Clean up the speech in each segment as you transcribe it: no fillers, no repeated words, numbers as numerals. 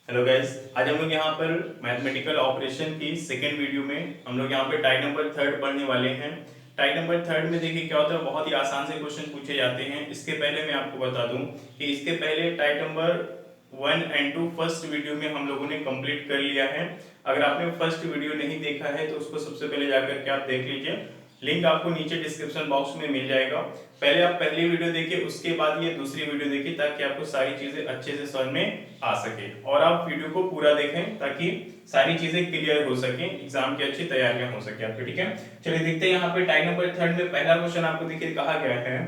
Hello guys, आज हम लोग यहाँ पर मैथमेटिकल ऑपरेशन की सेकेंड वीडियो में हम लोग यहाँ पे टाइप नंबर थर्ड पढ़ने वाले हैं। टाइप नंबर थर्ड में देखिए क्या होता है, बहुत ही आसान से क्वेश्चन पूछे जाते हैं। इसके पहले मैं आपको बता दूं कि इसके पहले टाइप नंबर 1 और 2 फर्स्ट वीडियो में हम लोगों ने कंप्लीट कर लिया है। अगर आपने फर्स्ट वीडियो नहीं देखा है तो उसको सबसे पहले जाकर के आप देख लीजिए, लिंक आपको नीचे डिस्क्रिप्शन बॉक्स में मिल जाएगा। पहले आप पहली वीडियो देखिए, उसके बाद ये दूसरी वीडियो देखिए, ताकि आपको सारी चीजें अच्छे से समझ में आ सके। और आप वीडियो को पूरा देखें ताकि सारी चीजें क्लियर हो सके, एग्जाम की अच्छी तैयारियां हो सके आपकी। ठीक है, चलिए देखते हैं यहाँ पे टाइप नंबर थर्ड में पहला क्वेश्चन आपको देखिए कहा गया है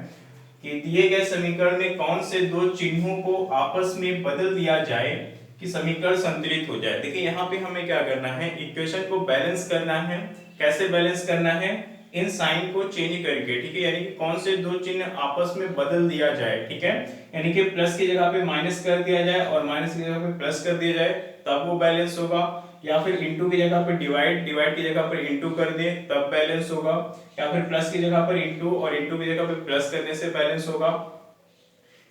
कि दिए गए समीकरण में कौन से दो चिन्हों को आपस में बदल दिया जाए कि समीकरण संतुलित हो जाए। देखिए यहाँ पे हमें क्या करना है, इक्वेशन को बैलेंस करना है। कैसे बैलेंस करना है, इन साइन को चेंज करके। ठीक है, यानी कि कौन से दो चिन्ह आपस में बदल दिया जाए। ठीक है, यानी कि प्लस की जगह पे माइनस कर दिया जाए और माइनस की जगह पे प्लस कर दिया जाए, तब वो बैलेंस होगा। या फिर इंटू की जगह पे डिवाइड, डिवाइड की जगह पर इंटू कर दे तब बैलेंस होगा। या फिर प्लस की जगह पर इंटू और इंटू की जगह पे प्लस करने से बैलेंस होगा।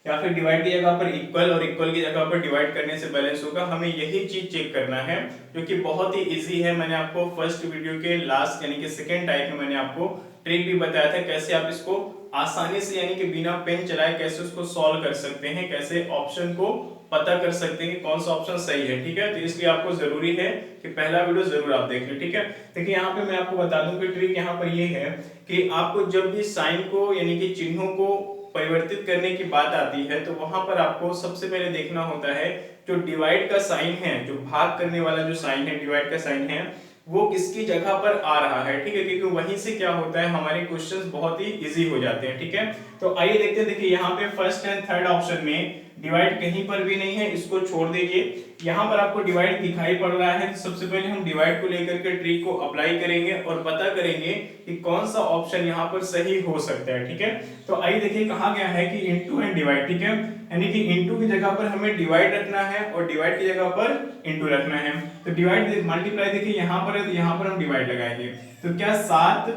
या फिर डिवाइड की जगह पर इक्वल और इक्वल की जगह पर डिवाइड करने से बैलेंस होगा। हमें यही चीज चेक करना है, जो कि बहुत ही इजी है। मैंने आपको फर्स्ट वीडियो के लास्ट यानी कि सेकेंड टाइप में मैंने आपको ट्रिक भी बताया था, कैसे आप इसको आसानी से यानी कि बिना पेन चलाए कैसे उसको सॉल्व कर सकते हैं, कैसे ऑप्शन को पता कर सकते हैं कि कौन सा ऑप्शन सही है। ठीक है, तो इसलिए आपको जरूरी है कि पहला वीडियो जरूर आप देख लें। ठीक है, देखिए यहाँ पे मैं आपको बता दूं कि ट्रिक यहाँ पर ये है कि आपको जब भी साइन को यानी कि चिन्हों को परिवर्तित करने की बात आती है तो वहां पर आपको सबसे पहले देखना होता है जो डिवाइड का साइन है, जो भाग करने वाला जो साइन है, डिवाइड का साइन है, वो किसकी जगह पर आ रहा है। ठीक है, क्योंकि वहीं से क्या होता है, हमारे क्वेश्चंस बहुत ही इजी हो जाते हैं। ठीक है, तो आइए देखते हैं। देखिए यहाँ पे फर्स्ट एंड थर्ड ऑप्शन में डिवाइड कहीं पर भी नहीं है, इसको छोड़ दीजिए। यहाँ पर आपको डिवाइड दिखाई पड़ रहा है, तो सबसे पहले हम डिवाइड को लेकर के ट्रिक को अप्लाई करेंगे और पता करेंगे कि कौन सा ऑप्शन यहाँ पर सही हो सकता है। ठीक है, तो आइए देखिए कहा गया है कि इनटू एंड डिवाइड। ठीक है, यानी कि इनटू की जगह पर हमें डिवाइड रखना है और डिवाइड की जगह पर इनटू रखना है। तो डिवाइड मल्टीप्लाई देखिए यहाँ पर है, तो यहाँ पर हम डिवाइड लगाएंगे। तो क्या 7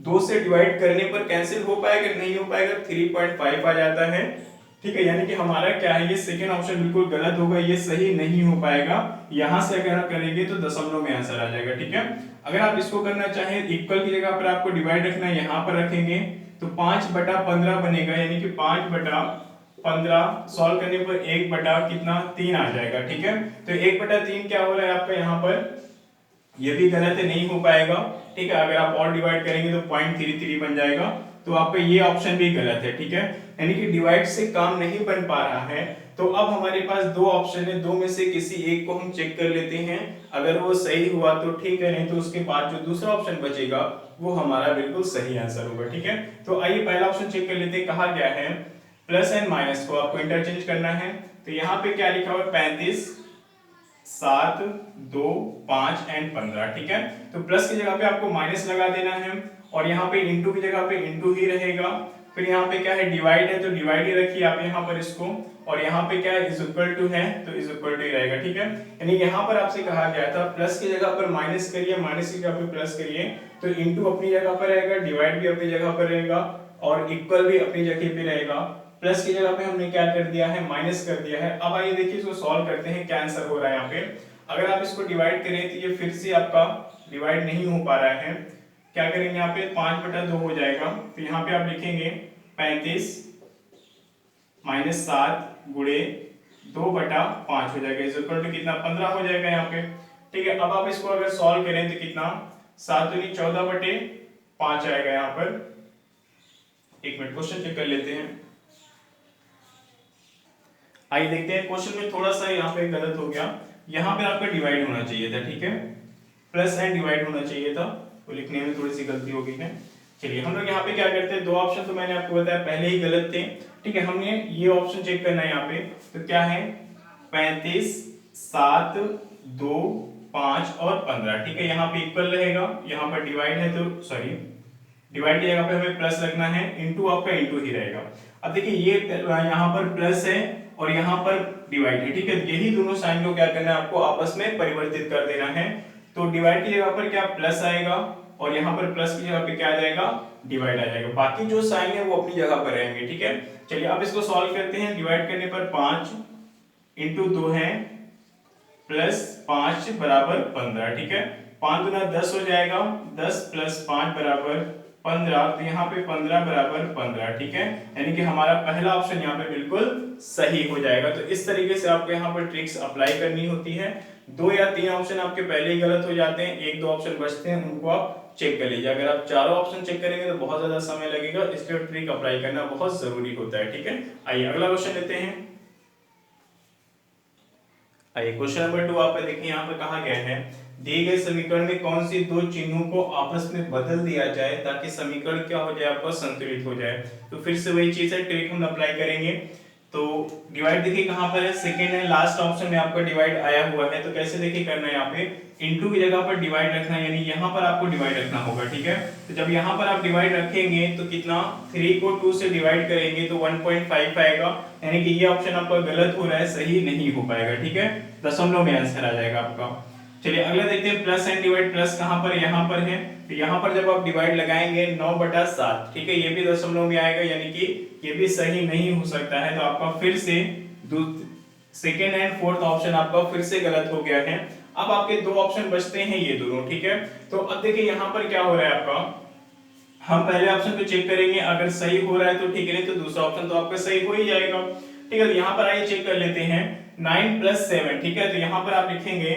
2 से डिवाइड करने पर कैंसिल हो पाएगा? नहीं हो पाएगा, 3.5 आ जाता है। ठीक है, यानी कि हमारा क्या है, ये सेकेंड ऑप्शन बिल्कुल गलत होगा, ये सही नहीं हो पाएगा। यहां से अगर आप करेंगे तो दशमलव में आंसर आ जाएगा। ठीक है, अगर आप इसको करना चाहें इक्वल की जगह पर आपको डिवाइड रखना है, यहां पर रखेंगे तो 5/15 बनेगा, यानी कि 5/15 सॉल्व करने पर 1/3 आ जाएगा। ठीक है, तो 1/3 क्या हो रहा है आपका यहाँ पर, ये भी गलत है, नहीं हो पाएगा। ठीक है, अगर आप और डिवाइड करेंगे तो 0.33 बन जाएगा, तो आपका ये ऑप्शन भी गलत है। ठीक है, यानी कि डिवाइड से काम नहीं बन पा रहा है। तो अब हमारे पास दो ऑप्शन है, दो में से किसी एक को हम चेक कर लेते हैं। अगर वो सही हुआ तो ठीक है, नहीं तो उसके बाद जो दूसरा ऑप्शन बचेगा वो हमारा बिल्कुल सही आंसर होगा। ठीक है, तो आइए पहला ऑप्शन चेक कर लेते हैं। कहा गया है प्लस एंड माइनस को आपको इंटरचेंज करना है। तो यहाँ पे क्या लिखा हुआ है, 35 7 2 5 एंड 15। ठीक है, तो प्लस की जगह पे आपको माइनस लगा देना है और यहाँ पे इंटू की जगह पे इंटू ही रहेगा। फिर यहाँ पे क्या है, डिवाइड है तो डिवाइड ही रखिए आप यहाँ पर इसको, और यहाँ पे क्या है, इज इक्वल टू है तो इज इक्वल टू ही रहेगा। ठीक है, यानी यहाँ पर आपसे कहा गया था प्लस की जगह पर माइनस करिए, माइनस की जगह पे प्लस करिए, तो इंटू अपनी जगह पर रहेगा, डिवाइड भी अपनी जगह पर रहेगा और इक्वल भी अपनी जगह पे रहेगा। प्लस की जगह पे हमने क्या कर दिया है, माइनस कर दिया है। अब आइए देखिए इसको सॉल्व करते हैं, क्या आंसर हो रहा है यहाँ पे। अगर आप इसको डिवाइड करें तो ये फिर से आपका डिवाइड नहीं हो पा रहा है। क्या करेंगे, यहाँ पे 5/2 हो जाएगा, तो यहाँ पे आप लिखेंगे 35 माइनस 7 गुणे 2/5 हो जाएगा, इज इक्वल टू कितना, 15 हो जाएगा यहाँ पे। ठीक है, अब आप इसको अगर सॉल्व करें तो कितना, 7 दूनी 14/5 आएगा यहाँ पर। एक मिनट क्वेश्चन चेक कर लेते हैं। आइए देखते हैं, क्वेश्चन में थोड़ा सा यहाँ पे गलत हो गया, यहाँ पे आपका डिवाइड होना चाहिए था। ठीक है, प्लस एंड डिवाइड होना चाहिए था, तो लिखने में थोड़ी सी गलती हो गई है। चलिए हम लोग यहाँ पे क्या करते हैं, दो ऑप्शन तो मैंने आपको बताया पहले ही गलत थे। ठीक है, हमने ये ऑप्शन चेक करना है यहाँ पे, तो क्या है 35 7 2 5 और 15। ठीक है, यहाँ पे इक्वल रहेगा, यहाँ पर डिवाइड है तो सॉरी डिवाइड की जगह पे हमें प्लस रखना है, इंटू आपका इंटू ही रहेगा। अब देखिए ये यहाँ पर प्लस है और यहाँ पर डिवाइड है। ठीक है, यही दोनों साइन को क्या करना है, आपको आपस में परिवर्तित कर देना है। तो डिवाइड की जगह पर क्या प्लस आएगा और यहाँ पर प्लस की जगह पे क्या आ जाएगा, डिवाइड आ जाएगा। बाकी जो साइन है वो अपनी जगह पर रहेंगे। ठीक है, चलिए अब इसको सॉल्व करते हैं। डिवाइड करने पर 5 इंटू 2 है प्लस 5 बराबर 15, ठीक है। 5 गुना 10 हो जाएगा, 10 प्लस 5 बराबर 15, तो यहाँ पे 15 बराबर 15, ठीक है। यानी कि हमारा पहला ऑप्शन यहाँ पे बिल्कुल सही हो जाएगा। तो इस तरीके से आपको यहाँ पर ट्रिक्स अप्लाई करनी होती है। 2 या 3 ऑप्शन आपके पहले ही गलत हो जाते हैं, 1-2 ऑप्शन बचते हैं, उनको आप चेक कर लीजिए। अगर आप चारों ऑप्शन चेक करेंगे तो बहुत ज्यादा समय लगेगा, इसलिए ट्रिक अप्लाई करना बहुत जरूरी होता है, ठीक है। आइए अगला क्वेश्चन लेते हैं। आइए क्वेश्चन नंबर 2 आप देखिए, यहाँ पर कहा गया है दिए गए समीकरण में कौन सी दो चिन्हों को आपस में बदल दिया जाए ताकि समीकरण क्या हो जाए, आपका संतुलित हो जाए। तो फिर से वही चीज है, ट्रिक हम अप्लाई करेंगे। तो डिवाइड देखिए कहां पर है, सेकंड एंड लास्ट ऑप्शन में आपका डिवाइड आया हुआ है। तो कैसे देखिए करना है, यहाँ पे इनटू की जगह पर डिवाइड रखना है, यानी यहाँ पर आपको डिवाइड रखना होगा, ठीक है। तो जब यहाँ पर आप डिवाइड रखेंगे तो कितना, 3 को 2 से डिवाइड करेंगे तो 1.5 आएगा, यानी कि ये ऑप्शन आपका गलत हो रहा है, सही नहीं हो पाएगा, ठीक है। दशमलव में आंसर आ जाएगा आपका। चलिए अगला देखते हैं, प्लस एंड डिवाइड। प्लस कहां पर, यहाँ पर है। तो यहाँ पर जब आप डिवाइड लगाएंगे 9/7, ठीक है, ये भी दशमलव में आएगा, यानी कि ये भी सही नहीं हो सकता है। तो आपका फिर से सेकेंड एंड फोर्थ ऑप्शन आपका फिर से गलत हो गया है। अब आपके 2 ऑप्शन बचते हैं, ये दोनों, ठीक है। तो अब देखिए यहाँ पर क्या हो रहा है आपका, हम पहले ऑप्शन को चेक करेंगे, अगर सही हो रहा है तो ठीक है, नहीं तो दूसरा ऑप्शन तो आपका सही हो ही जाएगा, ठीक है। तो यहाँ पर आइए चेक कर लेते हैं, 9 + 7, ठीक है। तो यहाँ पर आप लिखेंगे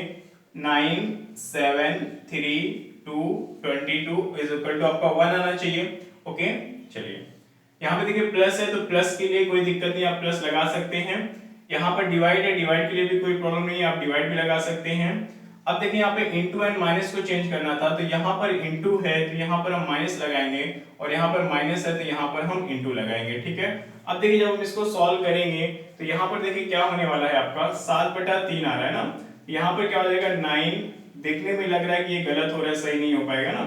9 7 3 2 22 इज इक्वल टू आपका 1 आना चाहिए, ओके। चलिए यहाँ पे देखिए प्लस है, तो प्लस के लिए कोई दिक्कत नहीं, आप प्लस लगा सकते हैं। यहाँ पर डिवाइड है, डिवाइड के लिए भी कोई प्रॉब्लम नहीं है, आप डिवाइड भी लगा सकते हैं। अब देखिए यहाँ पे इनटू एंड माइनस को चेंज करना था, तो यहाँ पर इनटू है तो यहाँ पर हम माइनस लगाएंगे, और यहाँ पर माइनस है तो यहाँ पर हम इनटू लगाएंगे, ठीक है। अब देखिए जब हम इसको सॉल्व करेंगे तो यहाँ पर देखिए क्या होने वाला है, आपका 7/3 आ रहा है ना। यहाँ पर क्या हो जाएगा 9, देखने में लग रहा है कि ये गलत हो रहा है, सही नहीं हो पाएगा ना,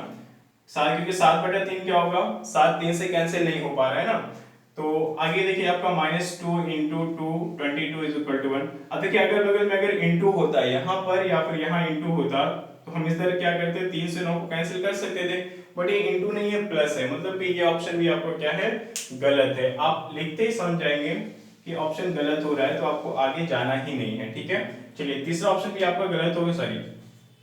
क्योंकि 7/3 क्या होगा, 7 3 से कैंसिल नहीं हो पा रहा है ना। तो आगे देखिए आपका -2 × 2 22 इज इक्वल टू 1। अब देखिए अगर बगल में अगर इनटू होता है यहाँ पर या फिर यहाँ इनटू होता तो हम इस तरह क्या करते, 3 से 9 को कैंसिल कर सकते थे, बट ये इनटू नहीं है, प्लस है, मतलब कि ये ऑप्शन भी आपको क्या है, गलत है। आप लिखते ही समझ जाएंगे कि ऑप्शन गलत हो रहा है, तो आपको आगे जाना ही नहीं है, ठीक है। चलिए तीसरा ऑप्शन भी आपका गलत हो गया, सॉरी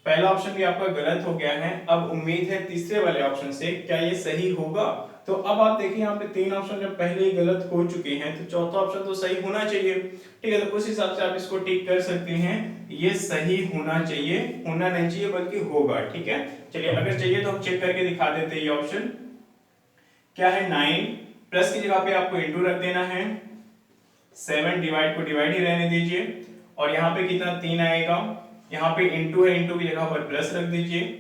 पहला ऑप्शन भी आपका गलत हो गया है। अब उम्मीद है तीसरे वाले ऑप्शन से क्या ये सही होगा। तो अब आप देखिए यहाँ पे 3 ऑप्शन जब पहले ही गलत हो चुके हैं तो चौथा ऑप्शन तो सही होना चाहिए, ठीक है। तो उस हिसाब से आप इसको टिक कर सकते हैं, ये सही होना चाहिए, होना नहीं चाहिए बल्कि होगा, ठीक है। चलिए अगर चाहिए तो हम चेक करके दिखा देते हैं। ये ऑप्शन क्या है, 9 प्लस की जगह पे आपको इंटू रख देना है, 7 डिवाइड को डिवाइड ही रहने दीजिए, और यहाँ पे कितना 3 आएगा, यहाँ पे इंटू है, इंटू की जगह पर प्लस रख दीजिए,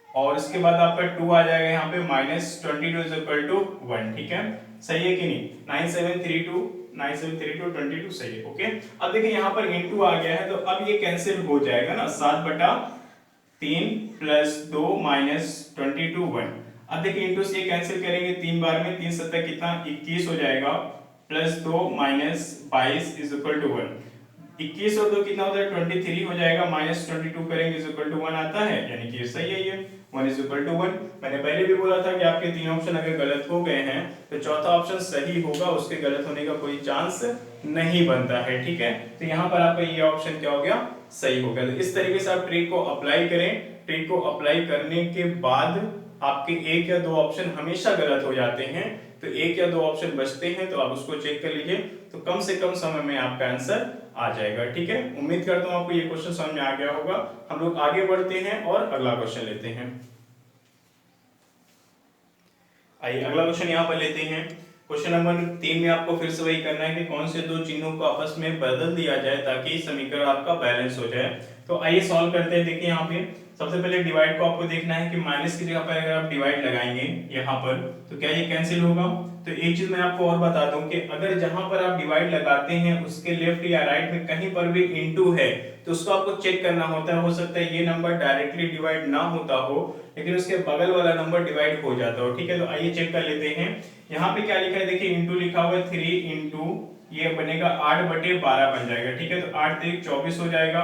और इसके बाद आपका 2 आ जाएगा यहाँ पे -22 इज इक्वल टू 1, ठीक है। सही है कि नहीं, 9732 22 सही है, ओके। अब देखिए यहाँ पर इंटू आ गया है, तो अब ये कैंसिल हो जाएगा ना, 7/3 + 2 -22 1। अब देखिए इंटू से ये कैंसिल करेंगे 3 बार में, 3 7 कितना 21 हो जाएगा, +2 -22 इज इक्वल टू 1। 21 और 2 कितना होता है, 23 हो जाएगा, -22 करेंगे इज इक्वल टू 1 आता है, यानी कि सही है ये 1 इज इक्वल टू 1। मैंने पहले भी बोला था कि आपके 3 ऑप्शन अगर गलत हो गए हैं तो चौथा ऑप्शन सही होगा, उसके गलत होने का कोई चांस नहीं बनता है, ठीक है। तो यहाँ पर आपका ये ऑप्शन क्या हो गया, सही हो गया। तो इस तरीके से आप ट्रिक को अप्लाई करें। ट्रिक को अप्लाई करने के बाद आपके 1 या 2 ऑप्शन हमेशा गलत हो जाते हैं, तो 1 या 2 ऑप्शन बचते हैं, तो आप उसको चेक कर लीजिए, तो कम से कम समय में आपका आंसर आ जाएगा, ठीक है। उम्मीद करता हूं आपको ये क्वेश्चन समझ में आ गया होगा। हम लोग आगे बढ़ते हैं और अगला क्वेश्चन लेते हैं। आइए अगला क्वेश्चन यहाँ पर लेते हैं। क्वेश्चन नंबर 3 में आपको फिर से वही करना है कि कौन से 2 चिन्हों को आपस में बदल दिया जाए ताकि समीकरण आपका बैलेंस हो जाए। तो आइए सॉल्व करते हैं। देखिए यहाँ पे सबसे पहले डिवाइड को आपको देखना है कि माइनस की जगह पर अगर आप डिवाइड लगाएंगे यहाँ पर तो क्या ये कैंसिल होगा। तो एक चीज मैं आपको और बता दूं कि अगर जहां पर आप डिवाइड लगाते हैं उसके लेफ्ट या राइट में कहीं पर भी इनटू है तो उसको आपको चेक करना होता है। हो सकता है ये नंबर डायरेक्टली डिवाइड ना होता हो लेकिन उसके बगल वाला नंबर डिवाइड हो जाता हो, ठीक है। तो आइए चेक कर लेते हैं। यहाँ पे क्या लिखा है, देखिए इनटू लिखा हुआ है, 3 इंटू ये बनेगा 8/12 बन जाएगा, ठीक है। तो 8 3 24 हो जाएगा।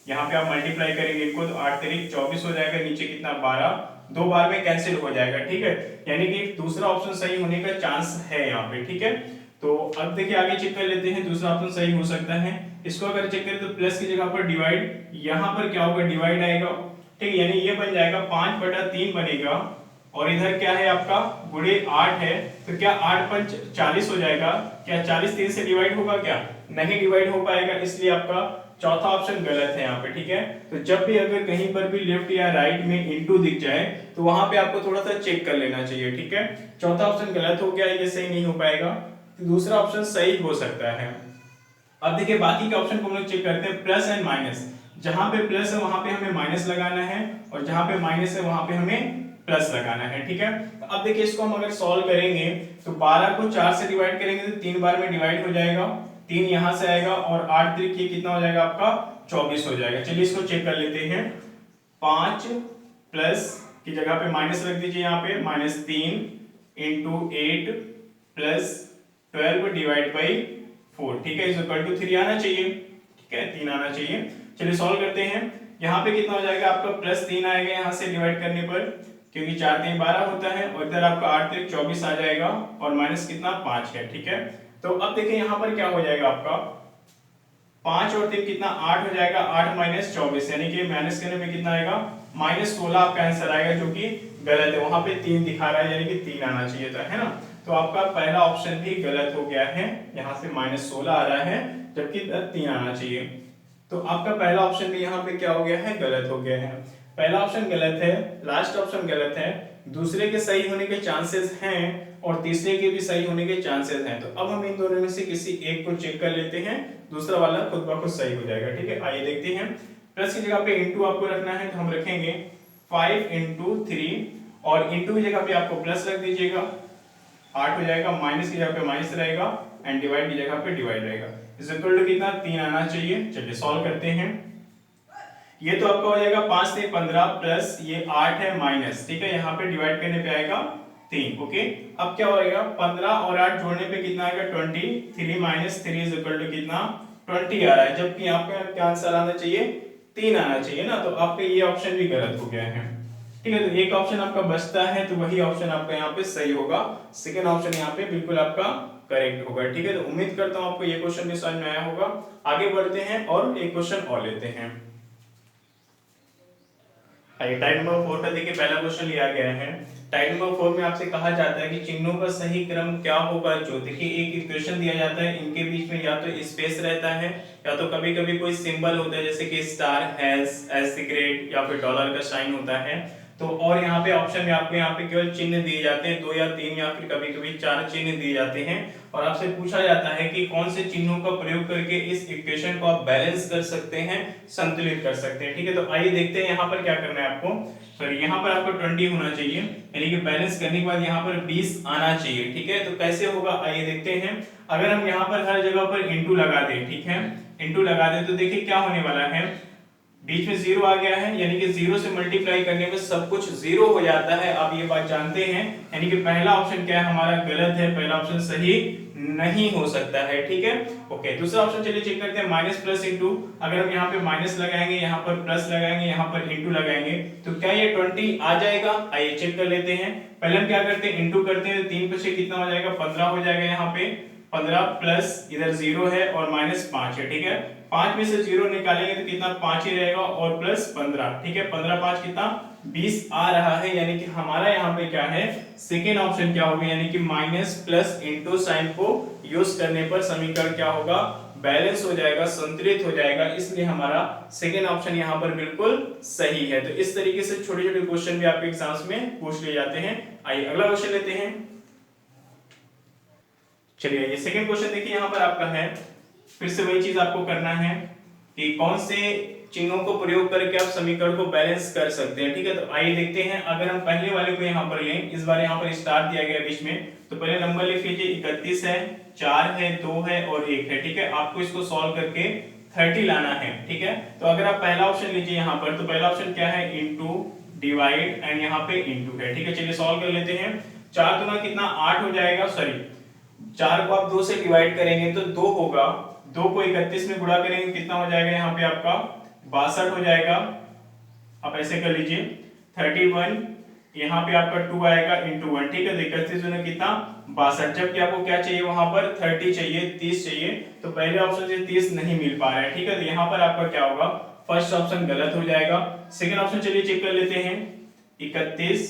यहाँ पे आप मल्टीप्लाई करेंगे इनको तो 8 3 24 हो जाएगा, नीचे कितना 12, 2 बार में कैंसिल हो जाएगा, ठीक है। यानी कि दूसरा ऑप्शन सही होने का चांस है यहाँ पे, ठीक है। तो अब देखिए आगे चेक कर लेते हैं, दूसरा ऑप्शन सही हो सकता है। इसको अगर चेक करें तो प्लस की जगह पर डिवाइड, यहाँ पर क्या होगा डिवाइड आएगा, ठीक है, यानी ये बन जाएगा 5/3 बनेगा, और इधर क्या है आपका गुणे 8 है, तो क्या 8 5 40 हो जाएगा, क्या 40 3 से डिवाइड होगा, क्या नहीं डिवाइड हो पाएगा, इसलिए आपका चौथा ऑप्शन गलत है यहाँ पे, ठीक है। तो जब भी अगर कहीं पर भी लेफ्ट या राइट में इनटू दिख जाए तो वहां पे आपको थोड़ा सा चेक कर लेना चाहिए, ठीक है। चौथा ऑप्शन गलत हो गया, ये सही नहीं हो पाएगा, तो दूसरा ऑप्शन सही हो सकता है। अब देखिए बाकी के ऑप्शन को हम लोग चेक करते हैं, प्लस एंड माइनस। जहां पे प्लस है वहां पे हमें माइनस लगाना है, और जहां पे माइनस है वहां पे हमें प्लस लगाना है, ठीक है। तो अब देखिए इसको हम अगर सॉल्व करेंगे तो 12 को 4 से डिवाइड करेंगे तो 3 बार में डिवाइड हो जाएगा, 3 यहां से आएगा, और 8 3 कितना हो जाएगा आपका 24 हो जाएगा। चलिए इसको चेक कर लेते हैं। 5 प्लस की जगह पे माइनस रख दीजिए, यहाँ पे -3 इंटू 8 प्लस 12 डिवाइड बाई 4, ठीक है, इज इक्वल टू 3 आना चाहिए, ठीक है, 3 आना चाहिए। चलिए सॉल्व करते हैं। यहाँ पे कितना हो जाएगा आपका +3 आएगा यहाँ से डिवाइड करने पर, क्योंकि 4 3 12 होता है, और इधर आपका 8 3 24 आ जाएगा, और माइनस कितना 5 है, ठीक है। तो अब देखिए यहाँ पर क्या हो जाएगा आपका 5 और 3 कितना 8 हो जाएगा, 8 - 24, यानी कि माइनस करने में कितना आएगा -16 आपका आंसर आएगा, जो कि गलत है। वहां पे 3 दिखा रहा है, यानी कि 3 आना चाहिए था, है ना। तो आपका पहला ऑप्शन भी गलत हो गया है, यहाँ से -16 आ रहा है जबकि 3 आना चाहिए। तो आपका पहला ऑप्शन भी यहाँ पे क्या हो गया है, गलत हो गया है। पहला ऑप्शन गलत है, लास्ट ऑप्शन गलत है, दूसरे के सही होने के चांसेस हैं, और तीसरे के भी सही होने के चांसेस हैं। तो अब हम इन दोनों में से किसी एक को चेक कर लेते हैं, दूसरा वाला खुद ब खुद सही हो जाएगा, ठीक है। आइए देखते हैं। प्लस की जगह पे इंटू आपको रखना है, तो हम रखेंगे 5 × 3, और इंटू की जगह पे आपको प्लस रख दीजिएगा, 8 हो जाएगा, माइनस की जगह पे माइनस रहेगा, एंड डिवाइड की जगह पे डिवाइड रहेगा, इज इक्वल टू कितना 3 आना चाहिए। चलिए सॉल्व करते हैं। ये तो आपका हो जाएगा 5 से 15 प्लस ये 8 है माइनस, ठीक है, यहाँ पे डिवाइड करने पे आएगा 3, ओके। अब क्या होएगा 15 और 8 जोड़ने पे कितना आएगा 20, 3 - 3 इज इक्वल टू कितना 20 आ रहा है, जबकि यहाँ पे क्या आंसर आना चाहिए 3 आना चाहिए ना। तो आपका ये ऑप्शन भी गलत हो गया है, ठीक है। तो एक ऑप्शन आपका बचता है, तो वही ऑप्शन आपका यहाँ पे सही होगा, सेकेंड ऑप्शन यहाँ पे बिल्कुल आपका करेक्ट होगा, ठीक है। तो उम्मीद करता हूँ आपको ये क्वेश्चन भी समझ में आया होगा। आगे बढ़ते हैं और एक क्वेश्चन और लेते हैं। टाइप नंबर 4 का देखिए पहला क्वेश्चन लिया गया है। टाइप नंबर 4 में आपसे कहा जाता है कि चिन्हों का सही क्रम क्या होगा। जो देखिए एक इक्वेशन दिया जाता है, इनके बीच में या तो स्पेस रहता है, या तो कभी कभी कोई सिंबल होता है, जैसे कि स्टार, एस सीक्रेट, या फिर डॉलर का साइन होता है। तो और यहाँ पे ऑप्शन में आपको यहाँ पे केवल चिन्ह दिए जाते हैं, 2 या 3 या फिर कभी कभी 4 चिन्ह दिए जाते हैं, और आपसे पूछा जाता है कि कौन से चिन्हों का प्रयोग करके इस इक्वेशन को आप बैलेंस कर सकते हैं, संतुलित कर सकते हैं, ठीक है। तो आइए देखते हैं यहाँ पर क्या करना है आपको। सॉरी, यहाँ पर आपको 20 होना चाहिए, यानी कि बैलेंस करने के बाद यहाँ पर 20 आना चाहिए, ठीक है। तो कैसे होगा आइए देखते हैं। अगर हम यहाँ पर हर जगह पर इंटू लगा दें, ठीक है, इंटू लगा दें, तो देखिए क्या होने वाला है, बीच में 0 आ गया है, यानी कि 0 से मल्टीप्लाई करने में सब कुछ 0 हो जाता है। आप ये बात जानते हैं, यानी कि पहला ऑप्शन क्या है हमारा गलत है, पहला ऑप्शन सही नहीं हो सकता है, ठीक है। ओके, दूसरा ऑप्शन चलिए चेक करते हैं, माइनस प्लस इंटू। अगर हम यहाँ पे माइनस लगाएंगे, यहाँ पर प्लस लगाएंगे, यहाँ पर इंटू लगाएंगे, तो क्या ये 20 आ जाएगा। आइए चेक कर लेते हैं। पहले हम क्या करते हैं, इंटू करते हैं, 3 पे से कितना हो जाएगा 15 हो जाएगा, यहाँ पे 15 प्लस इधर 0 है और -5 है, ठीक है। 5 में से 0 निकालेंगे तो कितना 5 ही रहेगा, और प्लस 15, ठीक है, 15 5 कितना 20 आ रहा है, यानी कि हमारा यहाँ पे क्या है सेकेंड ऑप्शन क्या होगा, यानी कि माइनस प्लस इंटू साइन को यूज करने पर समीकरण क्या होगा, बैलेंस हो जाएगा, संतुलित हो जाएगा, इसलिए हमारा सेकेंड ऑप्शन यहाँ पर बिल्कुल सही है। तो इस तरीके से छोटे छोटे क्वेश्चन भी आपके एग्जाम्स में पूछ लिए जाते हैं। आइए अगला क्वेश्चन लेते हैं। चलिए ये सेकंड क्वेश्चन देखिए यहाँ पर आपका है, फिर से वही चीज आपको करना है कि कौन से चिन्हों को प्रयोग करके आप समीकरण को बैलेंस कर सकते हैं, ठीक है। तो आइए देखते हैं। अगर हम पहले वाले को यहाँ पर लें, इस बार यहाँ पर स्टार दिया गया बीच में, तो पहले नंबर लिख लीजिए, 31 है, 4 है, 2 है और 1 है, ठीक है। आपको इसको सॉल्व करके 30 लाना है, ठीक है। तो अगर आप पहला ऑप्शन लीजिए यहाँ पर, तो पहला ऑप्शन क्या है, इंटू, डिवाइड एंड यहाँ पे इंटू है, ठीक है। चलिए सॉल्व कर लेते हैं। 4 दूना कितना 8 हो जाएगा, सॉरी 4 को आप 2 से डिवाइड करेंगे तो 2 होगा, 2 को 31 में गुणा करेंगे कितना हो जाएगा, यहाँ पे आपका 62 हो जाएगा। आप ऐसे कर लीजिए 31, यहाँ पे आपका 2 आएगा इंटू 1, ठीक है। 31 दूना कितना 62, जबकि आपको क्या चाहिए वहां पर 30 चाहिए, 30 चाहिए, तो पहले ऑप्शन से 30 नहीं मिल पा रहा है, ठीक है। तो यहाँ पर आपका क्या होगा, फर्स्ट ऑप्शन गलत हो जाएगा। सेकंड ऑप्शन चलिए चेक कर लेते हैं, 31,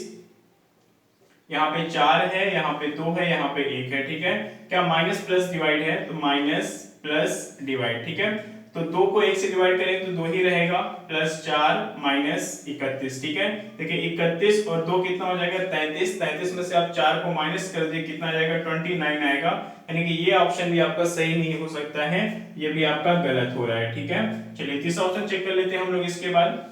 यहाँ पे 4 है, यहाँ पे 2 है, यहाँ पे 1 है, ठीक है। क्या माइनस प्लस डिवाइड है, तो माइनस प्लस डिवाइड, ठीक है। तो 2 को 1 से डिवाइड करेंगे तो 2 ही रहेगा, प्लस 4 माइनस 31, ठीक है। देखिए 31 और 2 कितना हो जाएगा, 33, 33 में से आप 4 को माइनस कर दिए, कितना आ जाएगा, 29 आएगा। यानी कि ये ऑप्शन भी आपका सही नहीं हो सकता है, ये भी आपका गलत हो रहा है, ठीक है। चलिए तीसरा ऑप्शन चेक कर लेते हैं हम लोग इसके बाद।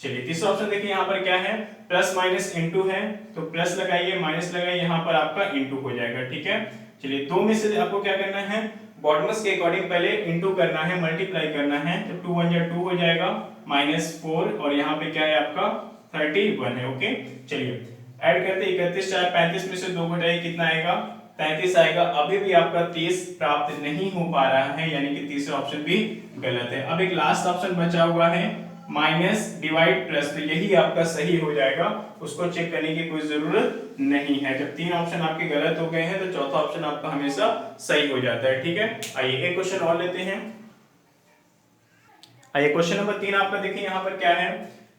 चलिए तीसरा ऑप्शन देखिए यहाँ पर क्या है, प्लस माइनस इनटू है, तो प्लस लगाइए, माइनस लगाइए, यहाँ पर आपका इनटू हो जाएगा, ठीक है। चलिए दो में से आपको क्या करना है, बॉटमस के अकॉर्डिंग पहले इनटू करना है, मल्टीप्लाई करना है, तो 2 1 जा 2 हो जाएगा, -4 और यहाँ पे क्या है आपका 31 है, ओके। चलिए ऐड करते 31 4 35 में से 2 घटाइए, कितना आएगा, 33 आएगा। अभी भी आपका 30 प्राप्त नहीं हो पा रहा है, यानी कि तीसरा ऑप्शन भी गलत है। अब एक लास्ट ऑप्शन बचा हुआ है, माइनस डिवाइड प्लस, तो यही आपका सही हो जाएगा, उसको चेक करने की कोई जरूरत नहीं है। जब 3 ऑप्शन आपके गलत हो गए हैं तो चौथा ऑप्शन आपका हमेशा सही हो जाता है, ठीक है। आइए एक क्वेश्चन और लेते हैं। आइए क्वेश्चन नंबर 3 आपका देखिए यहाँ पर क्या है,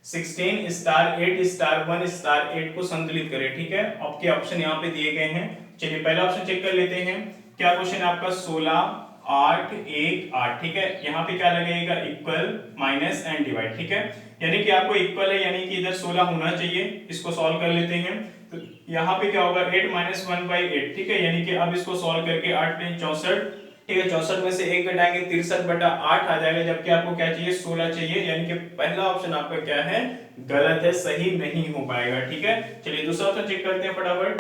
16 स्टार 8 स्टार 1 स्टार 8 को संतुलित करें, ठीक है। आपके ऑप्शन यहाँ पे दिए गए हैं। चलिए पहला ऑप्शन चेक कर लेते हैं, क्या क्वेश्चन है आपका, 16 8 1 8, ठीक है। यहाँ पे क्या लगेगा, इक्वल माइनस एंड डिवाइड, ठीक है। यानी कि आपको इक्वल है, यानी कि इधर 16 होना चाहिए, इसको सॉल्व कर लेते हैं। तो यहाँ पे क्या होगा, 8 माइनस 1/8, ठीक है। यानी कि अब इसको सॉल्व करके 8 × 64, ठीक है, 64 में से 1 घटाएंगे 63/8 आ जाएगा, जबकि आपको क्या चाहिए, 16 चाहिए, यानी कि पहला ऑप्शन आपका क्या है, गलत है, सही नहीं हो पाएगा, ठीक है। चलिए दूसरा ऑप्शन चेक करते हैं फटाफट।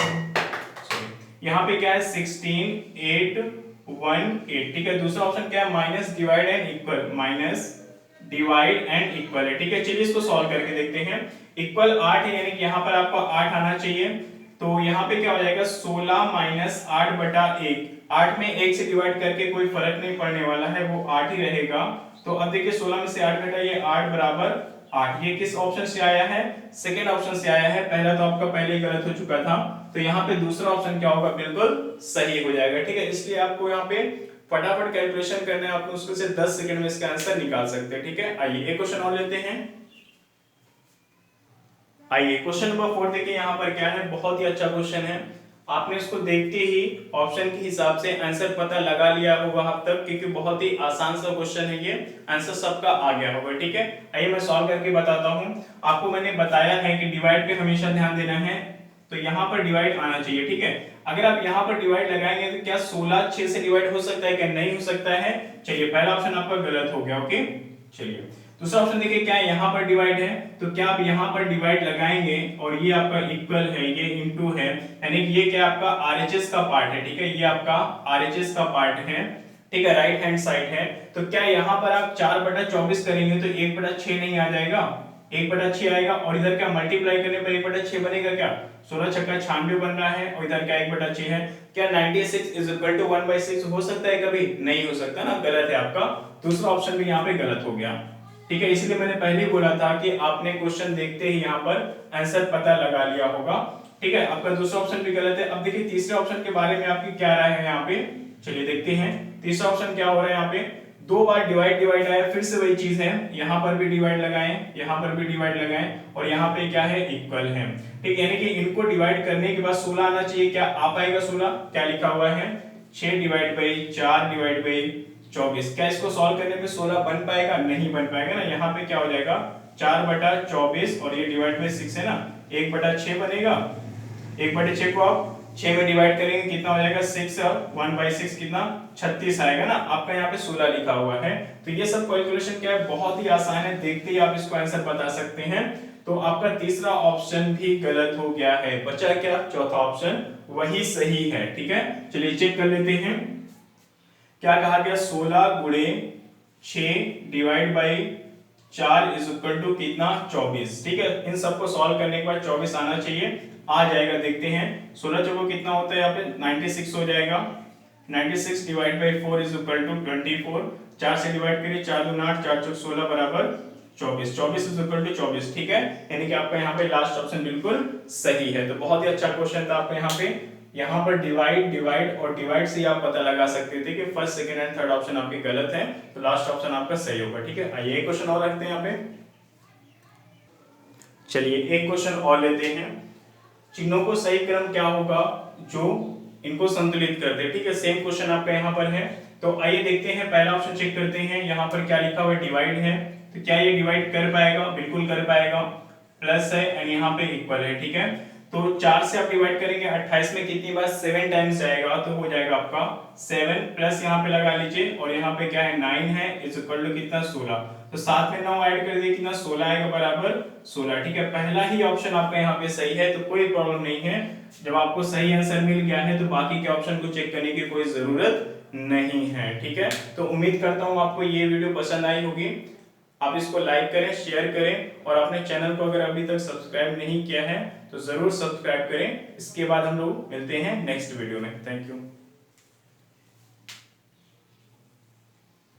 यहाँ पे क्या है, 16 8 1 8, ठीक है। दूसरा ऑप्शन क्या है, minus divide and equal, minus divide and equal है, ठीक है। चलिए इसको सॉल्व करके देखते हैं। इक्वल 8 है, यानी कि यहाँ पर आपको 8 आना चाहिए, तो यहाँ पे क्या हो जाएगा, 16 माइनस 8/1, 8 में 1 से डिवाइड करके कोई फर्क नहीं पड़ने वाला है, वो 8 ही रहेगा। तो अब देखिए 16 में से 8 घटाइए, 8 बराबर 8। ये किस ऑप्शन से आया है, सेकंड ऑप्शन से आया है, पहला तो आपका पहले ही गलत हो चुका था, तो यहाँ पे दूसरा ऑप्शन क्या होगा, बिल्कुल सही हो जाएगा, ठीक है। इसलिए आपको यहाँ पे फटाफट कैलकुलेशन करना है, आप मुश्किल से 10 सेकंड में इसका आंसर निकाल सकते हैं, ठीक है। आइए एक क्वेश्चन और लेते हैं। आइए क्वेश्चन नंबर 4 देखिए यहाँ पर क्या है, बहुत ही अच्छा क्वेश्चन है। आपने इसको देखते ही ऑप्शन के हिसाब से आंसर पता लगा लिया होगा अब तक, क्योंकि बहुत ही आसान सा क्वेश्चन है, ये आंसर सबका आ गया होगा, ठीक है। आइए मैं सॉल्व करके बताता हूँ। आपको मैंने बताया है कि डिवाइड पे हमेशा ध्यान देना है, तो यहाँ पर डिवाइड आना चाहिए, ठीक है। अगर आप यहाँ पर डिवाइड लगाएंगे तो क्या 16 6 से डिवाइड हो सकता है, क्या नहीं हो सकता है। चलिए पहला ऑप्शन आपका गलत हो गया, ओके। चलिए दूसरा ऑप्शन देखिए, क्या यहाँ पर डिवाइड है, तो क्या आप यहाँ पर डिवाइड लगाएंगे और ये आपका इक्वल है, ये इनटू है, यानी कि ये क्या आपका आरएचएस का पार्ट है, ठीक है। ये आपका आरएचएस का पार्ट है, ठीक है, राइट हैंड साइड है। तो क्या यहाँ पर आप 4/24 करेंगे तो 1/6 नहीं आ जाएगा, 1/6 आएगा, और इधर क्या मल्टीप्लाई करने पर 1/6 बनेगा, क्या 16 छक्का 96 बन रहा है, और इधर क्या 1/6 है। क्या 96 = 1/6 हो सकता है, कभी नहीं हो सकता ना, गलत है आपका। दूसरा ऑप्शन भी यहाँ पे गलत हो गया, ठीक है। इसलिए मैंने पहले ही बोला था कि आपने क्वेश्चन देखते ही यहाँ पर आंसर पता लगा लिया होगा, ठीक है। आपका दूसरा ऑप्शन भी गलत है। अब देखिए तीसरे ऑप्शन के बारे में आपकी क्या राय है यहाँ पे, चलिए देखते हैं। तीसरा ऑप्शन क्या हो रहा है, यहाँ पे 2 बार डिवाइड आया, फिर से वही चीज है, यहाँ पर भी डिवाइड लगाएं, यहाँ पर भी डिवाइड लगाएं, और यहाँ पे क्या है, इक्वल है, ठीक। यानी कि इनको डिवाइड करने के बाद 16 आना चाहिए, क्या आ पाएगा 16, क्या लिखा हुआ है, 6 डिवाइड बाई 4 डिवाइड बाई 24। क्या इसको सॉल्व करने पे 16 बन पाएगा, नहीं बन पाएगा ना। यहाँ पे क्या हो जाएगा, 4/24, और ये डिवाइड बाई 6 है ना, 1/6 बनेगा। 1/6 को आप 6 में डिवाइड करेंगे, कितना हो जाएगा, 6, 1/6 कितना, 36 आएगा ना। आपका यहाँ पे 16 लिखा हुआ है। तो ये सब कैलकुलेशन क्या है, बहुत ही आसान है, देखते ही आप इसको आंसर बता सकते हैं। तो आपका तीसरा ऑप्शन भी गलत हो गया है, बचा क्या, चौथा ऑप्शन, वही सही है, ठीक है। चलिए चेक कर लेते हैं, क्या कहा गया, 16 × 6 डिवाइड बाई 4 = कितना, 24, ठीक है। इन सबको सॉल्व करने के बाद 24 आना चाहिए, आ जाएगा, देखते हैं। 16 चौको कितना होता है, यहाँ पे 96 हो जाएगा। 96 डिवाइड बाई 4 = 24, 4 से डिवाइड करिए, 4 दूनी 8, 4 चौक 16 बराबर 24, 24 इज इक्वल टू 24, ठीक है, यानी कि आपका यहाँ पे लास्ट ऑप्शन बिल्कुल सही है। तो बहुत ही अच्छा क्वेश्चन था आपका यहाँ पर डिवाइड और डिवाइड से आप पता लगा सकते थे कि first, second and third option आपके गलत हैं, तो लास्ट ऑप्शन आपका सही होगा, ठीक है। आइए एक क्वेश्चन और रखते हैं यहाँ पे। चलिए एक क्वेश्चन और लेते हैं। चिन्हों को सही क्रम क्या होगा जो इनको संतुलित कर दे, ठीक है। सेम क्वेश्चन आपका यहाँ पर है, तो आइए देखते हैं। पहला ऑप्शन चेक करते हैं, यहाँ पर क्या लिखा हुआ है, डिवाइड है, तो क्या ये डिवाइड कर पाएगा, बिल्कुल कर पाएगा। प्लस है एंड यहाँ पे इक्वल है, ठीक है। तो 4 से आप डिवाइड करेंगे 28 में कितनी बार 7 टाइम्स जाएगा, तो हो जाएगा आपका 7 प्लस यहाँ पे लगा लीजिए और यहाँ पे क्या है 9 है इज इक्वल टू कितना 16, तो साथ में 9 ऐड कर दिए कितना 16 आएगा बराबर 16, ठीक है। पहला ही ऑप्शन आपका यहाँ पे सही है, तो कोई प्रॉब्लम नहीं है। जब आपको सही आंसर मिल गया है तो बाकी के ऑप्शन को चेक करने की कोई जरूरत नहीं है, ठीक है। तो उम्मीद करता हूँ आपको ये वीडियो पसंद आई होगी। आप इसको लाइक करें, शेयर करें और अपने चैनल को अगर अभी तक सब्सक्राइब नहीं किया है तो जरूर सब्सक्राइब करें। इसके बाद हम लोग मिलते हैं नेक्स्ट वीडियो में। Thank you.